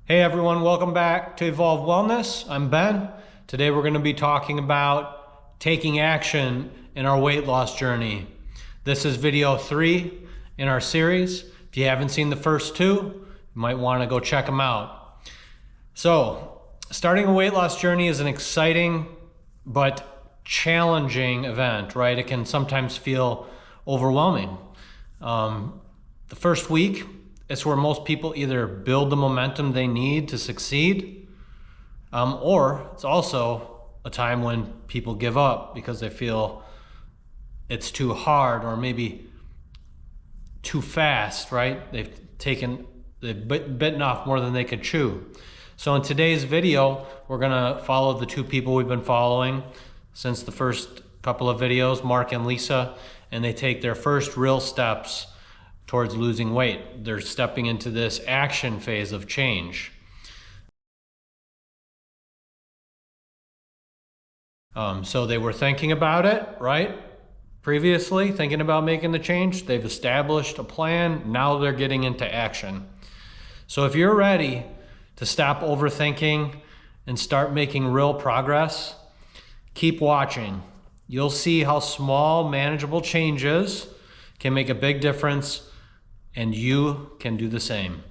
Hey everyone, welcome back to Evolve Wellness. I'm Ben. Today we're going to be talking about taking action in our weight loss journey. This is video 3 in our series. If you haven't seen the first 2, you might want to go check them out. So, starting a weight loss journey is an exciting but challenging event, right? It can sometimes feel overwhelming. The first week, it's where most people either build the momentum they need to succeed, or it's also a time when people give up because they feel it's too hard or maybe too fast, right? They've bitten off more than they could chew. So in today's video, we're gonna follow the 2 people we've been following since the first couple of videos, Mark and Lisa, and they take their first real steps towards losing weight. They're stepping into this action phase of change. So they were thinking about it, right? Previously, thinking about making the change. They've established a plan. Now they're getting into action. So if you're ready to stop overthinking and start making real progress, keep watching. You'll see how small, manageable changes can make a big difference, and you can do the same.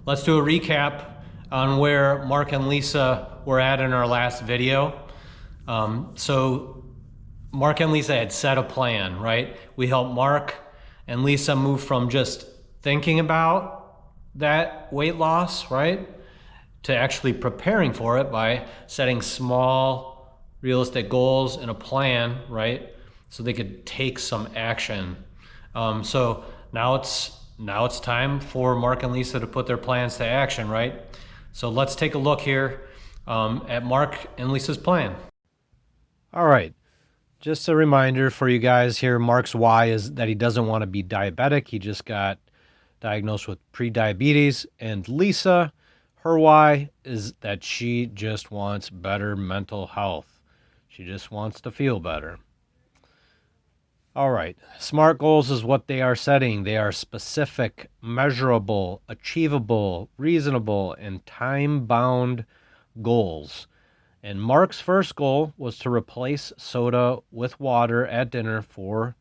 Let's do a recap on where Mark and Lisa were at in our last video. So Mark and Lisa had set a plan, right? We helped Mark and Lisa move from just thinking about that weight loss, right, to actually preparing for it by setting small, realistic goals and a plan, right, so they could take some action. So now it's time for Mark and Lisa to put their plans to action, right? So let's take a look here at Mark and Lisa's plan. All right. Just a reminder for you guys here, Mark's why is that he doesn't want to be diabetic. He just got diagnosed with prediabetes. And Lisa, her why is that she just wants better mental health. She just wants to feel better. All right. SMART goals is what they are setting. They are specific, measurable, achievable, reasonable, and time-bound goals. And Mark's first goal was to replace soda with water at dinner 4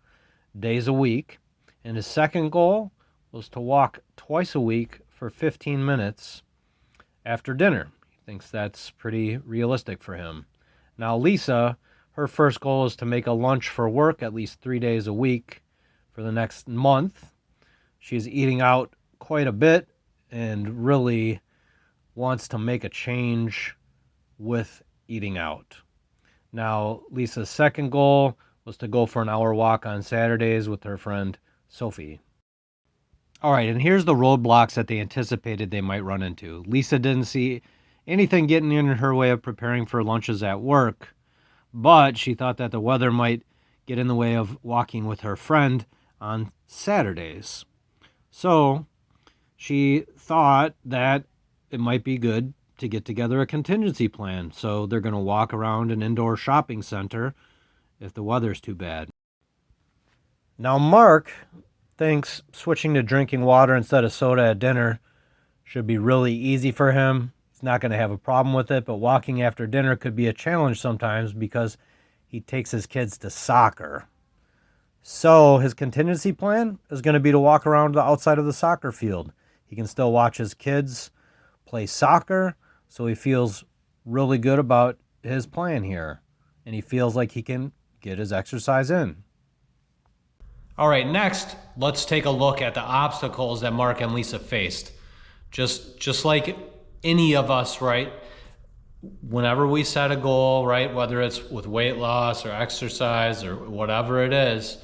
days a week. And his second goal was to walk twice a week for 15 minutes after dinner. He thinks that's pretty realistic for him. Now, Lisa, her first goal is to make a lunch for work at least 3 days a week for the next month. She's eating out quite a bit and really wants to make a change with eating out. Now, Lisa's second goal was to go for an hour walk on Saturdays with her friend Sophie. All right, and here's the roadblocks that they anticipated they might run into. Lisa didn't see anything getting in her way of preparing for lunches at work, but she thought that the weather might get in the way of walking with her friend on Saturdays. So she thought that it might be good to get together a contingency plan. So they're going to walk around an indoor shopping center if the weather's too bad. Now, Mark thinks switching to drinking water instead of soda at dinner should be really easy for him. He's not going to have a problem with it, but walking after dinner could be a challenge sometimes because he takes his kids to soccer. So his contingency plan is going to be to walk around the outside of the soccer field. He can still watch his kids play soccer, so he feels really good about his plan here, and he feels like he can get his exercise in. All right, next, let's take a look at the obstacles that Mark and Lisa faced. Just like any of us, right? Whenever we set a goal, right, whether it's with weight loss or exercise or whatever it is,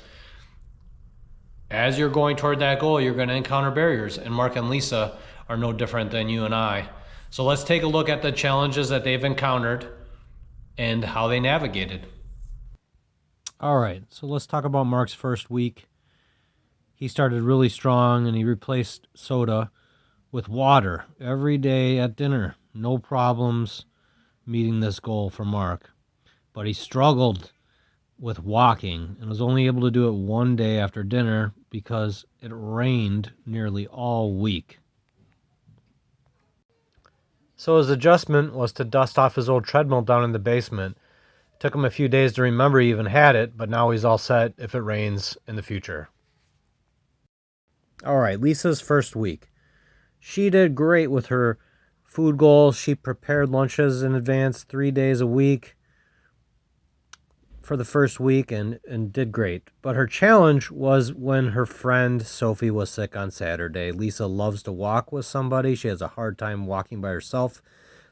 as you're going toward that goal, you're going to encounter barriers, and Mark and Lisa are no different than you and I. So let's take a look at the challenges that they've encountered and how they navigated. All right, so let's talk about Mark's first week. He started really strong and he replaced soda with water every day at dinner. No problems meeting this goal for Mark. But he struggled with walking and was only able to do it one day after dinner because it rained nearly all week. So his adjustment was to dust off his old treadmill down in the basement. It took him a few days to remember he even had it, but now he's all set if it rains in the future. All right, Lisa's first week. She did great with her food goals. She prepared lunches in advance 3 days a week for the first week and did great. But her challenge was when her friend Sophie was sick on Saturday. Lisa loves to walk with somebody. She has a hard time walking by herself.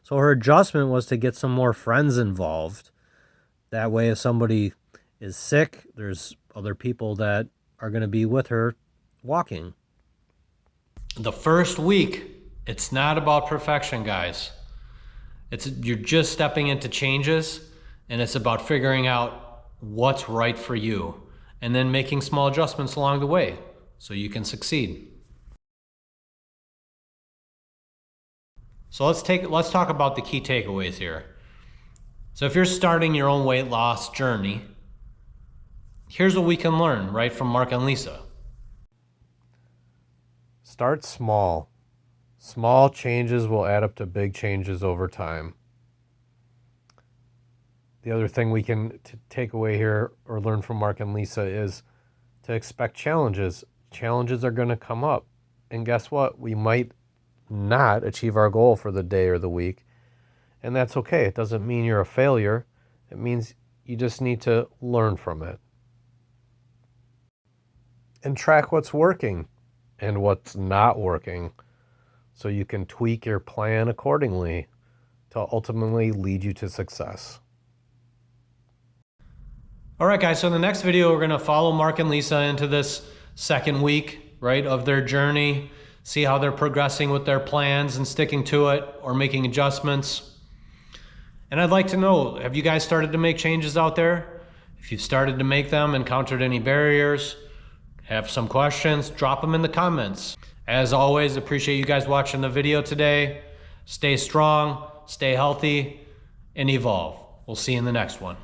So her adjustment was to get some more friends involved. That way, if somebody is sick, there's other people that are going to be with her walking. The first week, it's not about perfection, guys. You're just stepping into changes, and it's about figuring out what's right for you and then making small adjustments along the way so you can succeed. So let's talk about the key takeaways here. So if you're starting your own weight loss journey, here's what we can learn right from Mark and Lisa. Start small. Small changes will add up to big changes over time. The other thing we can take away here or learn from Mark and Lisa is to expect challenges. Challenges are going to come up. And guess what? We might not achieve our goal for the day or the week. And that's okay. It doesn't mean you're a failure. It means you just need to learn from it. And track what's working and what's not working so you can tweak your plan accordingly to ultimately lead you to success. All right, guys, so in the next video, we're going to follow Mark and Lisa into this second week, right, of their journey, see how they're progressing with their plans and sticking to it or making adjustments. And I'd like to know, have you guys started to make changes out there? If you've started to make them, encountered any barriers, have some questions, drop them in the comments. As always, appreciate you guys watching the video today. Stay strong, stay healthy, and evolve. We'll see you in the next one.